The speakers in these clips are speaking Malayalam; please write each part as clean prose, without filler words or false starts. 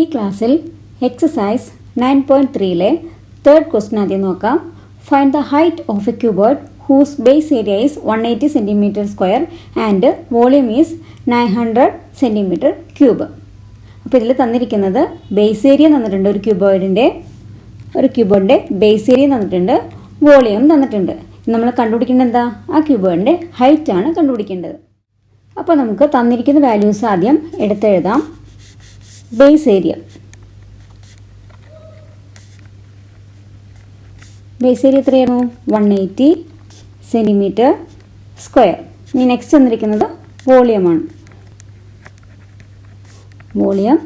ഈ ക്ലാസ്സിൽ എക്സസൈസ് 9.3-ലെ തേർഡ് ക്വസ്റ്റ്യൻ ആദ്യം നോക്കാം. Find the height of a cuboid whose base area is 180 cm² and volume is 900 cm³. അപ്പോൾ ഇതിൽ തന്നിരിക്കുന്നത് ബേസ് ഏരിയ തന്നിട്ടുണ്ട്. ഒരു ക്യൂബോയിഡിൻ്റെ ബേസ് ഏരിയ തന്നിട്ടുണ്ട്, വോളിയം തന്നിട്ടുണ്ട്. നമ്മൾ കണ്ടുപിടിക്കേണ്ടത് എന്താ? ആ ക്യൂബോയിഡിൻ്റെ ഹൈറ്റാണ് കണ്ടുപിടിക്കേണ്ടത്. അപ്പോൾ നമുക്ക് തന്നിരിക്കുന്ന വാല്യൂസ് ആദ്യം എടുത്തെഴുതാം. ബേസ് ഏരിയ എത്രയായിരുന്നു? 180 cm². ഇനി നെക്സ്റ്റ് തന്നിരിക്കുന്നത് വോളിയമാണ്. Volume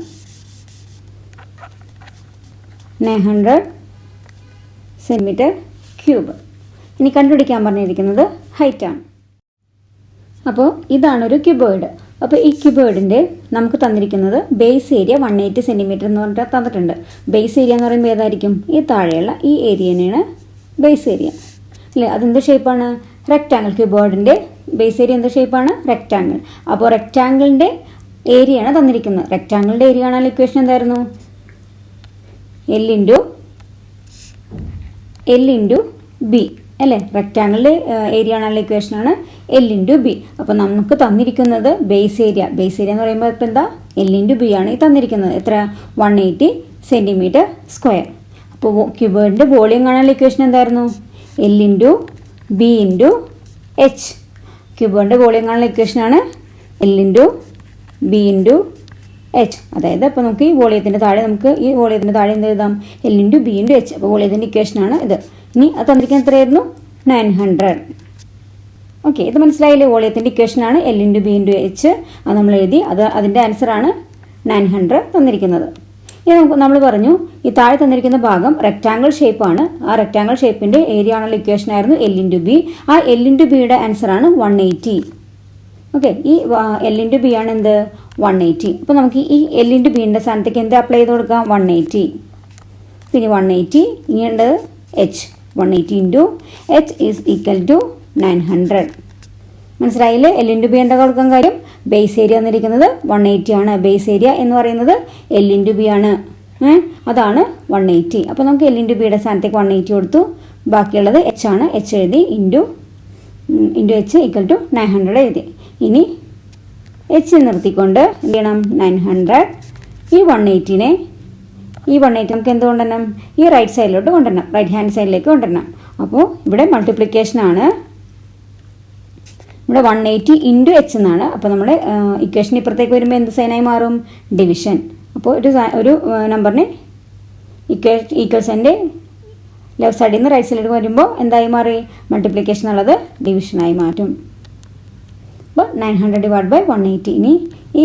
900 cm³. ഇനി കണ്ടുപിടിക്കാൻ പറഞ്ഞിരിക്കുന്നത് ഹൈറ്റാണ്. അപ്പോൾ ഇതാണൊരു ക്യൂബോയിഡ്. അപ്പോൾ ഈ ക്യൂബോയിഡിൻ്റെ നമുക്ക് തന്നിരിക്കുന്നത് ബേസ് ഏരിയ 180 cm എന്ന് പറഞ്ഞിട്ട് തന്നിട്ടുണ്ട്. ബേസ് ഏരിയ എന്ന് പറയുമ്പോൾ ഏതായിരിക്കും? ഈ താഴെയുള്ള ഈ ഏരിയനെയാണ് ബേസ് ഏരിയ അല്ലേ? അതെന്ത് ഷേപ്പാണ്? റെക്റ്റാങ്കിൾ. ക്യൂബോയിഡിൻ്റെ ബേസ് ഏരിയ എന്ത് ഷേപ്പാണ്? റെക്റ്റാങ്കിൾ. അപ്പോൾ റെക്റ്റാങ്കിളിൻ്റെ ഏരിയയാണ് തന്നിരിക്കുന്നത്. റെക്റ്റാങ്കിളിൻ്റെ ഏരിയ കാണാൻ ഇക്വേഷൻ എന്തായിരുന്നു? L ഇൻറ്റു ബി അല്ലേ? റെക്റ്റാങ്കിളിൻ്റെ ഏരിയ കാണാനുള്ള ഇക്വേഷനാണ് L ഇൻറ്റു ബി. അപ്പോൾ നമുക്ക് തന്നിരിക്കുന്നത് ബേസ് ഏരിയ എന്ന് പറയുമ്പോൾ ഇപ്പം എന്താ? L ഇൻറ്റു ബി ആണ് ഈ തന്നിരിക്കുന്നത്. എത്ര? 180 cm². അപ്പോൾ ക്യൂബോയിഡിൻ്റെ വോളിയം കാണാനുള്ള ഇക്വേഷൻ എന്തായിരുന്നു? L into B into H. ക്യൂബോയിഡിൻ്റെ വോളിയം കാണാനുള്ള ഇക്വേഷനാണ് L into B into H. അതായത് അപ്പോൾ നമുക്ക് ഈ വോളിയത്തിൻ്റെ താഴെ എന്ത് എഴുതാം? L into B into H. അപ്പോൾ വോളിയത്തിൻ്റെ ഇക്വേഷനാണ് ഇത്. ഇനി അത് തന്നിരിക്കുന്നത് എത്രയായിരുന്നു? 900. ഓക്കെ, ഇത് മനസ്സിലായില്ലേ? വോളിയത്തിൻ്റെ ഇക്വേഷനാണ് L into B into H. അത് നമ്മൾ എഴുതി. അതിൻ്റെ ആൻസറാണ് 900 തന്നിരിക്കുന്നത്. ഇനി നമ്മൾ പറഞ്ഞു ഈ താഴെ തന്നിരിക്കുന്ന ഭാഗം റെക്റ്റാങ്കിൾ ഷേപ്പാണ്. ആ റെക്റ്റാങ്കിൾ ഷേപ്പിൻ്റെ ഏരിയ ആണുള്ള ഇക്വേഷൻ ആയിരുന്നു L ഇൻറ്റു ബി. ആ L ഇൻറ്റു ബിയുടെ ആൻസറാണ് 180. ഓക്കെ, ഈ L ഇൻറ്റു ബി ആണ് എന്ത്? 180. അപ്പോൾ നമുക്ക് ഈ L ഇൻറ്റു ബിൻ്റെ സ്ഥാനത്തേക്ക് എന്ത് അപ്ലൈ ചെയ്ത് കൊടുക്കാം? 180. പിന്നെ 180 ഇനിയുണ്ട് H. 180 into H is equal to 900. മനസ്സിലായില്ലേ? L ഇൻറ്റു ബി എന്താ കൊടുക്കാൻ കാര്യം? ബേസ് ഏരിയ തന്നിരിക്കുന്നത് 180 ആണ്. ബേസ് ഏരിയ എന്ന് പറയുന്നത് L ഇൻറ്റു ബി ആണ്. അതാണ് 180. അപ്പോൾ നമുക്ക് L ഇൻറ്റു ബിയുടെ സ്ഥാനത്തേക്ക് 180 കൊടുത്തു. ബാക്കിയുള്ളത് എച്ച് ആണ്. എച്ച് എഴുതി. ഇൻറ്റു എച്ച് ഈക്വൽ ടു 900 എഴുതി. ഇനി എച്ച് നിർത്തിക്കൊണ്ട് എന്ത് ചെയ്യണം? 900. ഈ 180 നമുക്ക് എന്ത് കൊണ്ടുവരണം? ഈ റൈറ്റ് സൈഡിലോട്ട് കൊണ്ടുവരണം. റൈറ്റ് ഹാൻഡ് സൈഡിലേക്ക് കൊണ്ടുവരണം. അപ്പോൾ ഇവിടെ മൾട്ടിപ്ലിക്കേഷൻ ആണ്. ഇവിടെ 180 ഇൻറ്റു എച്ച് എന്നാണ്. അപ്പോൾ നമ്മുടെ ഇക്വേഷൻ ഇപ്പുറത്തേക്ക് വരുമ്പോൾ എന്ത് സൈനായി മാറും? ഡിവിഷൻ. അപ്പോൾ ഒരു നമ്പറിന് ഈക്വൽസിൻ്റെ ലെഫ്റ്റ് സൈഡിൽ നിന്ന് റൈറ്റ് സൈഡിലേക്ക് വരുമ്പോൾ എന്തായി മാറി? മൾട്ടിപ്ലിക്കേഷൻ ഉള്ളത് ഡിവിഷനായി മാറ്റും. അപ്പോൾ 900 ഡിവൈഡ് ബൈ 180. ഇനി ഈ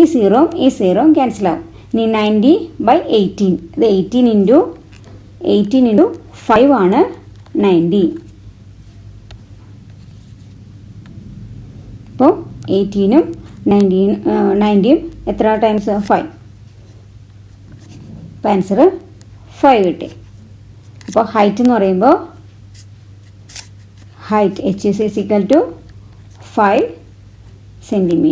സീറോ ക്യാൻസൽ ആവും. ഇനി 90/18. ഇത് 18 ഇൻറ്റു 5 ആണ് 90. അപ്പോൾ 18ഉം 90യും എത്ര ടൈംസ്? 5. അപ്പോൾ ആൻസർ 5 കിട്ടി. അപ്പോൾ ഹൈറ്റ് എന്ന് പറയുമ്പോൾ height H is equal to 5 cm.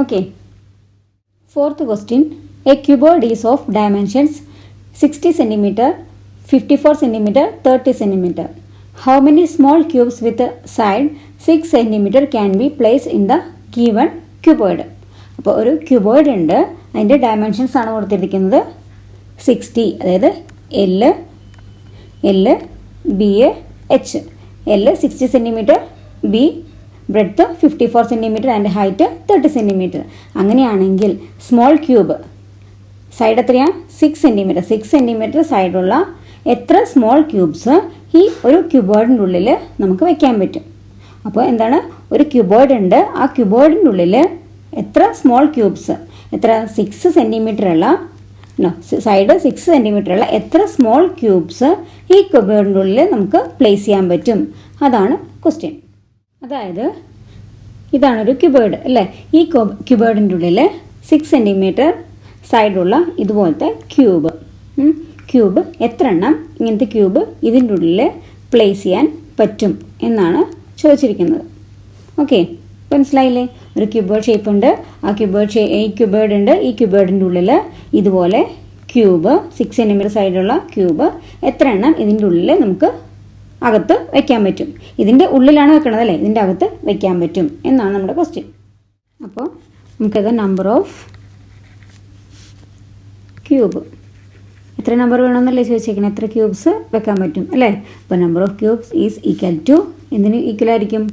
Okay. Fourth question. A cuboid is of dimensions 60 cm, 54 cm, 30 cm. How many small cubes with a side 6 cm can be placed in the given cuboid? അപ്പോൾ ഒരു ക്യൂബോയിഡ് ഉണ്ട്. അതിൻ്റെ ഡയമെൻഷൻസ് ആണ് കൊടുത്തിരിക്കുന്നത് 60. അതായത് L B H. L 60 cm, B breadth 54 cm and height 30 cm. അങ്ങനെയാണെങ്കിൽ സ്മോൾ ക്യൂബ് സൈഡ് എത്രയാണ്? 6 cm സൈഡുള്ള എത്ര സ്മോൾ ക്യൂബ്സ് ഈ ഒരു ക്യൂബോയിഡിൻ്റെ ഉള്ളിൽ നമുക്ക് വെക്കാൻ പറ്റും? അപ്പോൾ എന്താണ്? ഒരു ക്യൂബോയിഡ് ഉണ്ട്. ആ ക്യൂബോയിഡിൻ്റെ ഉള്ളിൽ എത്ര സ്മോൾ ക്യൂബ്സ്, എത്ര 6 cm ഉള്ള സൈഡ് 6 cm ഉള്ള എത്ര സ്മോൾ ക്യൂബ്സ് ഈ ക്യൂബോയിഡിൻ്റെ ഉള്ളിൽ നമുക്ക് പ്ലേസ് ചെയ്യാൻ പറ്റും? അതാണ് ക്വസ്റ്റ്യൻ. അതായത് ഇതാണൊരു ക്യൂബോയിഡ് അല്ലേ? ഈ ക്യൂബോയിഡിൻ്റെ ഉള്ളിൽ 6 cm സൈഡുള്ള ഇതുപോലത്തെ ക്യൂബ് എത്ര എണ്ണം ഇങ്ങനത്തെ ക്യൂബ് ഇതിൻ്റെ ഉള്ളിൽ പ്ലേസ് ചെയ്യാൻ പറ്റും എന്നാണ് ചോദിച്ചിരിക്കുന്നത്. ഓക്കെ, മനസ്സിലായില്ലേ? ഒരു ക്യൂബോയിഡ് ഷേപ്പ് ഉണ്ട്, ആ ക്യൂബോയിഡ് ഉണ്ട്. ഈ ക്യൂബോയിഡിൻ്റെ ഉള്ളിൽ ഇതുപോലെ ക്യൂബ് 6 സെൻറ്റിമീറ്റർ സൈഡുള്ള ക്യൂബ് എത്ര എണ്ണം ഇതിൻ്റെ ഉള്ളിൽ നമുക്ക് അകത്ത് വയ്ക്കാൻ പറ്റും? ഇതിൻ്റെ ഉള്ളിലാണ് വെക്കണത് അല്ലേ, ഇതിൻ്റെ അകത്ത് വയ്ക്കാൻ പറ്റും എന്നാണ് നമ്മുടെ ക്വസ്റ്റ്യൻ. അപ്പോൾ നമുക്കത് നമ്പർ ഓഫ് ക്യൂബ് എത്ര നമ്പർ വേണമെന്നല്ലേ ചോദിച്ചേക്കണം, എത്ര ക്യൂബ്സ് വെക്കാൻ പറ്റും അല്ലേ? അപ്പോൾ number of cubes is equal to എന്തിന് ഈക്വൽ ആയിരിക്കും?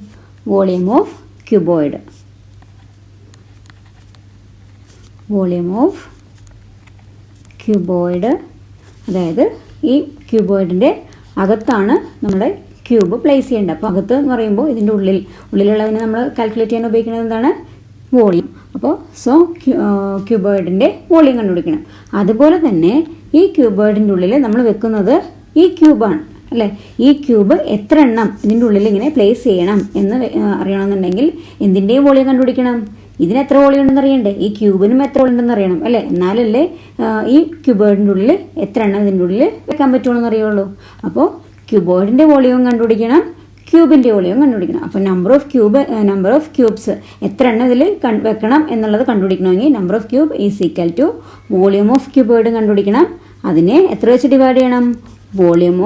Volume of cuboid. Volume of cuboid, അതായത് ഈ ക്യൂബോയിഡിൻ്റെ അകത്താണ് നമ്മുടെ ക്യൂബ് പ്ലേസ് ചെയ്യേണ്ടത്. അപ്പോൾ അകത്ത് എന്ന് പറയുമ്പോൾ ഇതിൻ്റെ ഉള്ളിലുള്ളതിനെ നമ്മൾ കാൽക്കുലേറ്റ് ചെയ്യാൻ ഉപയോഗിക്കുന്നത് എന്താണ്? വോളിയം. അപ്പോൾ ക്യൂബോയിഡിൻ്റെ വോളിയം കണ്ടുപിടിക്കണം. അതുപോലെ തന്നെ ഈ ക്യൂബോയിഡിൻ്റെ ഉള്ളിൽ നമ്മൾ വെക്കുന്നത് ഈ ക്യൂബാണ് അല്ലേ? ഈ ക്യൂബ് എത്ര എണ്ണം ഇതിൻ്റെ ഉള്ളിൽ ഇങ്ങനെ പ്ലേസ് ചെയ്യണം എന്ന് അറിയണമെന്നുണ്ടെങ്കിൽ എന്തിൻ്റെയും വോളിയം കണ്ടുപിടിക്കണം. ഇതിന് എത്ര വോളിയം ഉണ്ടെന്ന് അറിയണ്ടേ? ഈ ക്യൂബിനും എത്ര വോളിയം ഉണ്ടെന്ന് അറിയണം അല്ലേ? എന്നാലല്ലേ ഈ ക്യൂബോയിഡിൻ്റെ ഉള്ളിൽ എത്ര എണ്ണം ഇതിൻ്റെ ഉള്ളിൽ വെക്കാൻ പറ്റുള്ളൂ എന്ന് അറിയുള്ളൂ. അപ്പോൾ ക്യൂബോയിഡിൻ്റെ വോളിയവും കണ്ടുപിടിക്കണം, ക്യൂബിൻ്റെ വോളിയം കണ്ടുപിടിക്കണം. അപ്പോൾ നമ്പർ ഓഫ് ക്യൂബ്സ് എത്ര എണ്ണം ഇതിൽ വെക്കണം എന്നുള്ളത് കണ്ടുപിടിക്കണമെങ്കിൽ number of cube is equal to volume of cuboid കണ്ടുപിടിക്കണം. അതിനെ എത്ര വെച്ച് ഡിവൈഡ് ചെയ്യണം? വോളിയം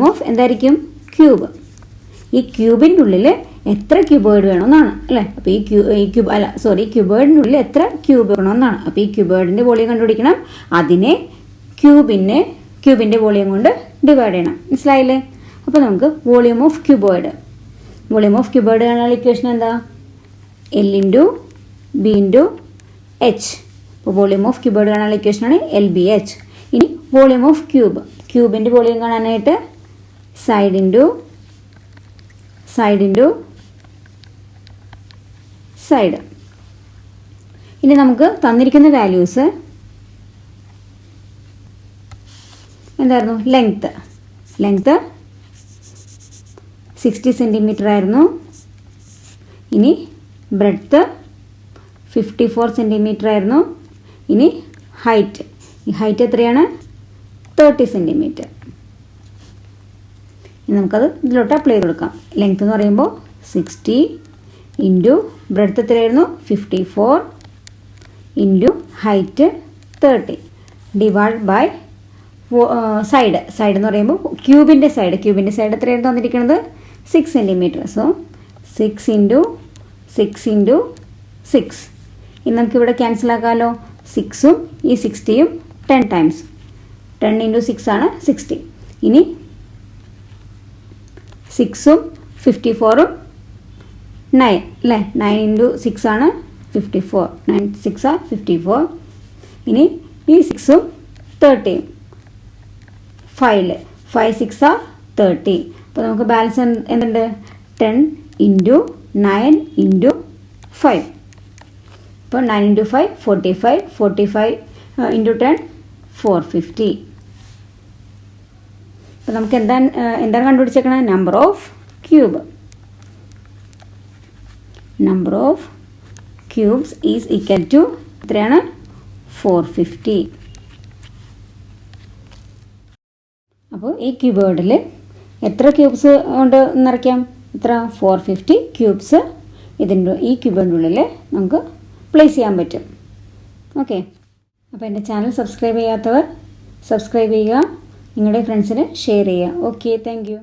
ഓഫ് എന്തായിരിക്കും? ക്യൂബ്. ഈ ക്യൂബിൻ്റെ ഉള്ളിൽ എത്ര ക്യൂബോയിഡ് വേണമെന്നാണ് അല്ലേ? അപ്പോൾ ഈ ക്യൂബോയിഡിൻ്റെ ഉള്ളിൽ എത്ര ക്യൂബ് വേണമെന്നാണ്. അപ്പോൾ ഈ ക്യൂബോയിഡിൻ്റെ വോളിയം കണ്ടുപിടിക്കണം, അതിനെ ക്യൂബിൻ്റെ വോളിയം കൊണ്ട് ഡിവൈഡ് ചെയ്യണം. മനസ്സിലായില്ലേ? അപ്പോൾ നമുക്ക് വോളിയം ഓഫ് ക്യൂബോയിഡ് കാണാനുള്ള ഇക്വേഷൻ എന്താ? L into B into H. അപ്പോൾ വോളിയം ഓഫ് ക്യൂബോയിഡ് കാണാനുള്ള ഇക്വേഷനാണ് LBH. ഇനി വോളിയം ഓഫ് ക്യൂബിൻ്റെ വോളിയം കാണാനായിട്ട് സൈഡ് ഇൻറ്റു സൈഡ്. ഇനി നമുക്ക് തന്നിരിക്കുന്ന വാല്യൂസ് എന്തായിരുന്നു? ലെങ്ത്ത് 60 സെൻറ്റിമീറ്റർ ആയിരുന്നു. ഇനി ബ്രെഡ്ത്ത് 54 സെൻറ്റിമീറ്റർ ആയിരുന്നു. ഇനി ഹൈറ്റ് എത്രയാണ്? 30 സെൻറ്റിമീറ്റർ. ഇനി നമുക്കത് ഇതിലോട്ട് അപ്ലൈ ചെയ്ത് കൊടുക്കാം. ലെങ്ത്ത് എന്ന് പറയുമ്പോൾ 60 ഇൻറ്റു ബ്രെഡ്ത്ത് എത്രയായിരുന്നു? 54 into height 30 divide by side എന്ന് പറയുമ്പോൾ ക്യൂബിൻ്റെ സൈഡ് എത്രയായിരുന്നു തന്നിരിക്കുന്നത്? 6 സെൻറ്റിമീറ്റർ. So 6 into 6. ഇനി നമുക്കിവിടെ ക്യാൻസൽ ആക്കാമല്ലോ. 6ഉം ഈ 60യും 10 ടൈംസ്. 10 ഇൻറ്റു 6 ആണ് 60. ഇനി 6ഉം 54ഉം 9 അല്ലേ? 9 ഇൻറ്റു 6 ആണ് 54. 9 6 54. ഇനി ഈ 6ഉം 30യും 5 6 30. അപ്പോൾ നമുക്ക് ബാലൻസ് എന്തുണ്ട്? 10 ഇൻറ്റു 9 ഇൻറ്റു 5. അപ്പോൾ 9 ഇൻറ്റു 5 45 ഇൻറ്റു 10 450. അപ്പോൾ നമുക്ക് എന്താണ് കണ്ടുപിടിച്ചേക്കണത്? Number of cubes is equal to എത്രയാണ്? 450. അപ്പോൾ ഈ ക്യൂബോയിഡിൽ എത്ര ക്യൂബ്സ് കൊണ്ട് നിറയ്ക്കാം? എത്ര? 450 ക്യൂബ്സ് ഈ ക്യൂബിൻ്റെ ഉള്ളിൽ നമുക്ക് പ്ലേസ് ചെയ്യാൻ പറ്റും. ഓക്കെ. അപ്പോൾ എൻ്റെ ചാനൽ സബ്സ്ക്രൈബ് ചെയ്യാത്തവർ സബ്സ്ക്രൈബ് ചെയ്യുക, നിങ്ങളുടെ ഫ്രണ്ട്സിന് ഷെയർ ചെയ്യുക. Okay, thank you.